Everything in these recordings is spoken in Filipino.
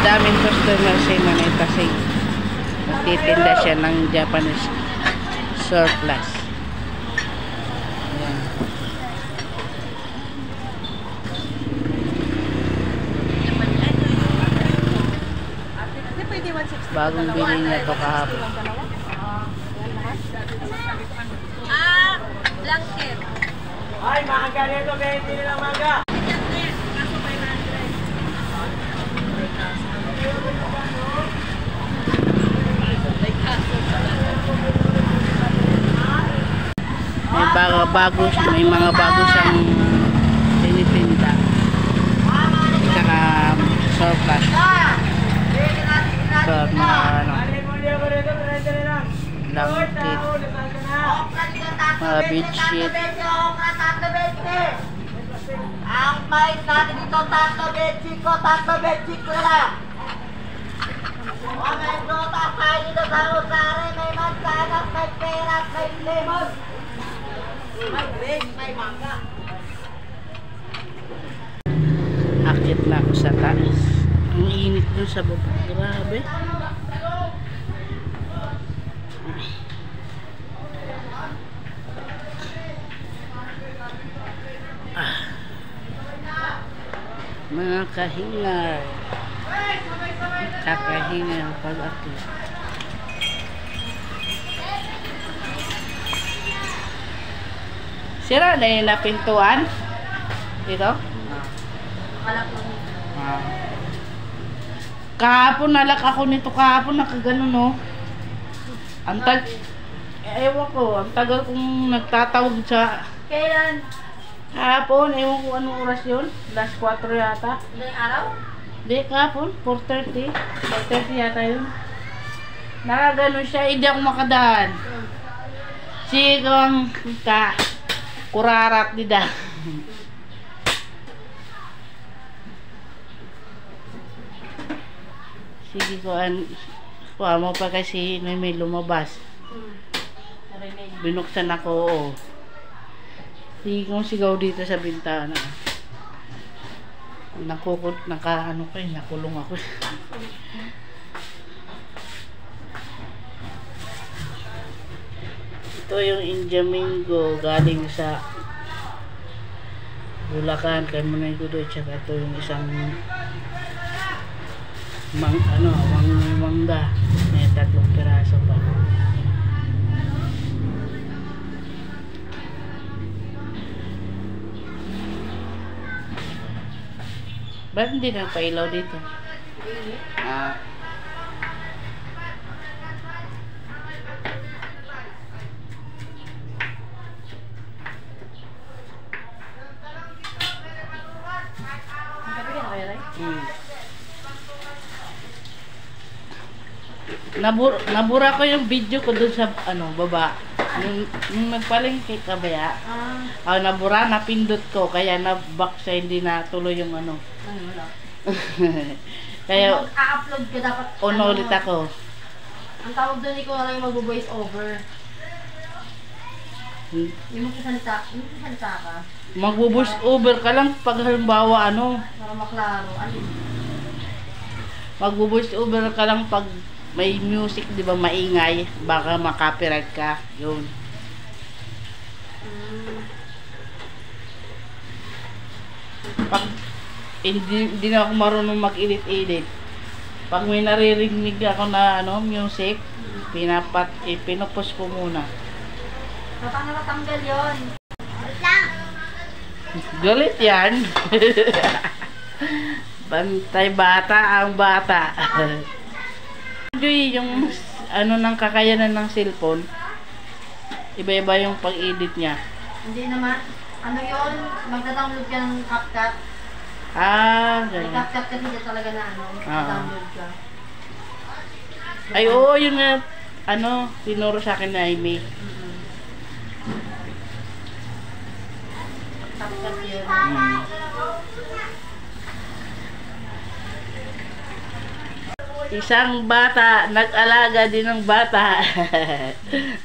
Madaming customer si Nanay kasi magtitinda siya ng Japanese surplus. Ayan. Bagong bili niya ito kahapon. Blanket. Ay, maaga nito, 20 na lang maaga. May mga bago siyang tinitinda. Saka surplus. So, mga ano, blanket, mga bedsheet. Ang mais natin dito, tatlo bedsheet ko lang. May prota tayo dito sa Rosare, may mansanas, may peras, may lemon. May grape, may mangga. Akit na ako sa taas. Ang init dun sa baba. Grabe. Mga kahingal. Kakahingal pag-akit. Sira na yung napintuan? Dito? Kahapon nalak ako nito kahapon, nakagano no. Ang ewan ko, ang tagal kong nagtatawag sa Kailan? kahapon, ewan ko anong oras yun. Last 4 yata. Ilang araw? Hindi, kahapon, 4:30. 4:30 yata yun. Nakagano siya, hindi ako makadaan. Sigang kurarat nida. Sige ko, kuha mo pa kasi may lumabas. Binuksan ako, oo. Sige kong sigaw dito sa bintana. Nakulong ako. Ito yung Injamingo galing sa Bulacan, kay Munay Gudoy, tsaka ito yung isang mangga. May 3 piraso pa. Ba't hindi kang pailaw dito? Ah. Nabura ko yung video ko dun sa baba. Nung nagpalengke ka ba ya? Nabura, napindot ko kaya na-back siya, hindi na tuloy yung ano. Wala. Kaya mag-upload ka dapat. Ulit ako. Ang tawag doon ikaw lang yung mag-voice over. Hindi mo sasalita ka. Mag-voice over ka lang pag halimbawa para maklaro. Mag-voice over ka lang pag may music, di ba, maingay, baka makapiright ka, yun. Pag hindi na ako marunong mag-edit. Pag may naririnig ako na music, pinupos ko muna. Paano natanggal yun? Lang! Galit yan. Bantay bata ang bata. Yung ng kakayanan ng cellphone, iba-iba yung pag-edit niya. Hindi naman. Yun? Magda-download ka ng CapCut. Ganyan. May CapCut kasi dyan talaga na download ka. Ay, oo, yun nga, tinuro sa akin na Amy. CapCut yun. Isang bata, nag-alaga din ng bata.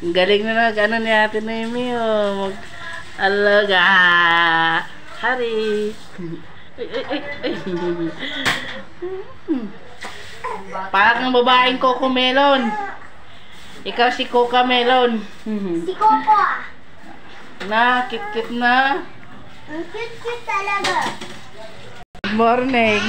Ang galing na ni Ate Noemi, mag-alaga. Hari. Parang babaeng Coco Melon. Ikaw si Coca Melon. Si Coco ah. Na, kit-kit na. Ang cute-cute talaga. Good morning.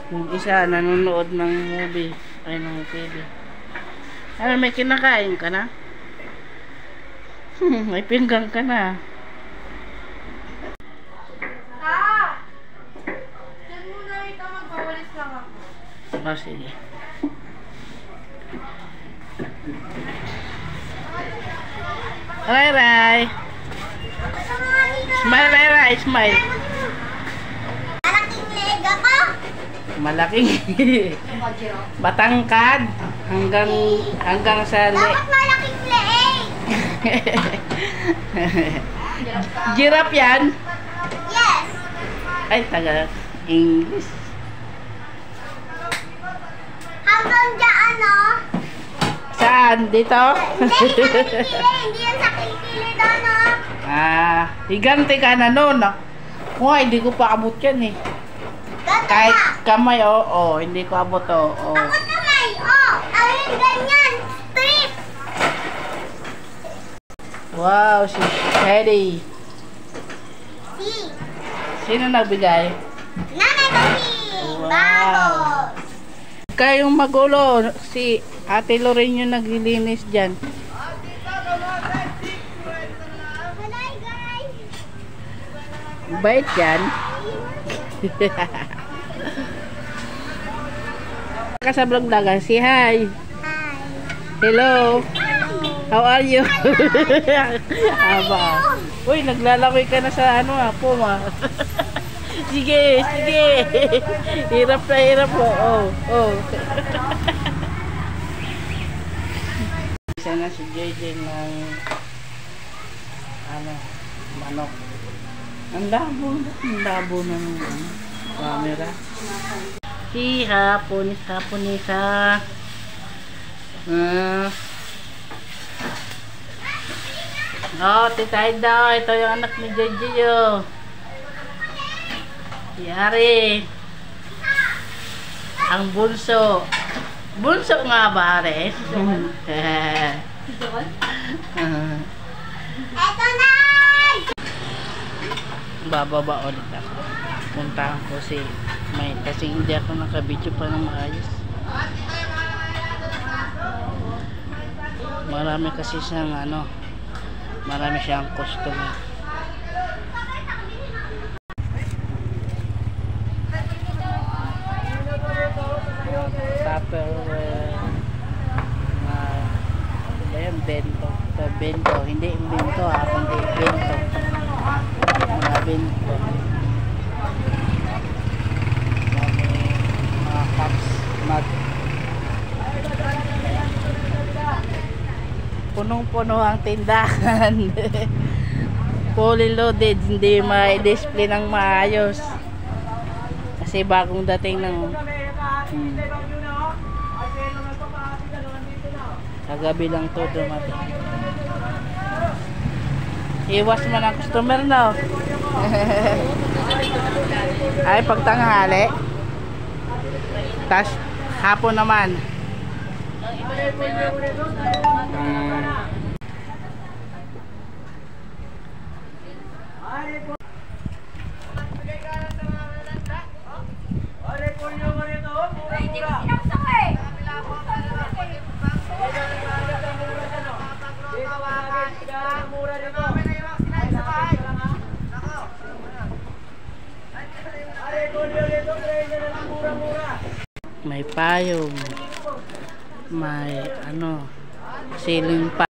Yung isa nanonood ng movie. Ay, ng TV. Ano, may kinakain ka na? May pinggang ka na. Diyan muna ito, magpawalis lang ako. Oh, sige. Ray, Ray. Smile, Ray, Ray. Smile. Malaking leg ako. Malaking. Batangkad. Hanggang sa Dapat malaking leg. Giraffe yan? Yes. Ay, taga English. Hanggang dyan, no? Saan? Dito? Hindi yan sa kilikili daw, no? Higante ka na nun. Kung hindi ko pa abot yan eh. Ganto Kahit ka. kamay, oo. Hindi ko abot, oo. Abot kamay, oh. Ayun, ganyan. Strip. Wow, si Teddy. Si. Sino nagbigay? Nanay kasi. Wow. Bago. Kayong magulo. Si Ate Lorraine yung naglilinis dyan. Hi, guys. Bait yan. Sa vlog-vlogan, si hi. Hi. Hello. How are you? Aba. Uy, naglalaway ka na sa ano Puma. Sige, sige. Hirap na hirap po. Oh. Isa na si JJ ng manok. Ang labo ng camera. Si Haponisa. Titay daw. Ito yung anak ni JJ, oh. Si Ari. Ang bunso. Bunso nga ba, Ari? Eto na! Bababa ulit ako. Puntahan ko si May. Kasi hindi ako nakabidyo pa ng maayos. Marami kasi siyang marami siyang customer. Bento, hindi bento kundi bento. Mga bento. Mga cups, mug. Punong-puno ang tindahan. Fully loaded, hindi ma-display ng maayos. Kasi bagong dating ng kagabi lang to dumating. Iwas man ang customer, no? Ay, pagtanghali. Tas hapon naman. May payong, may ceiling fan.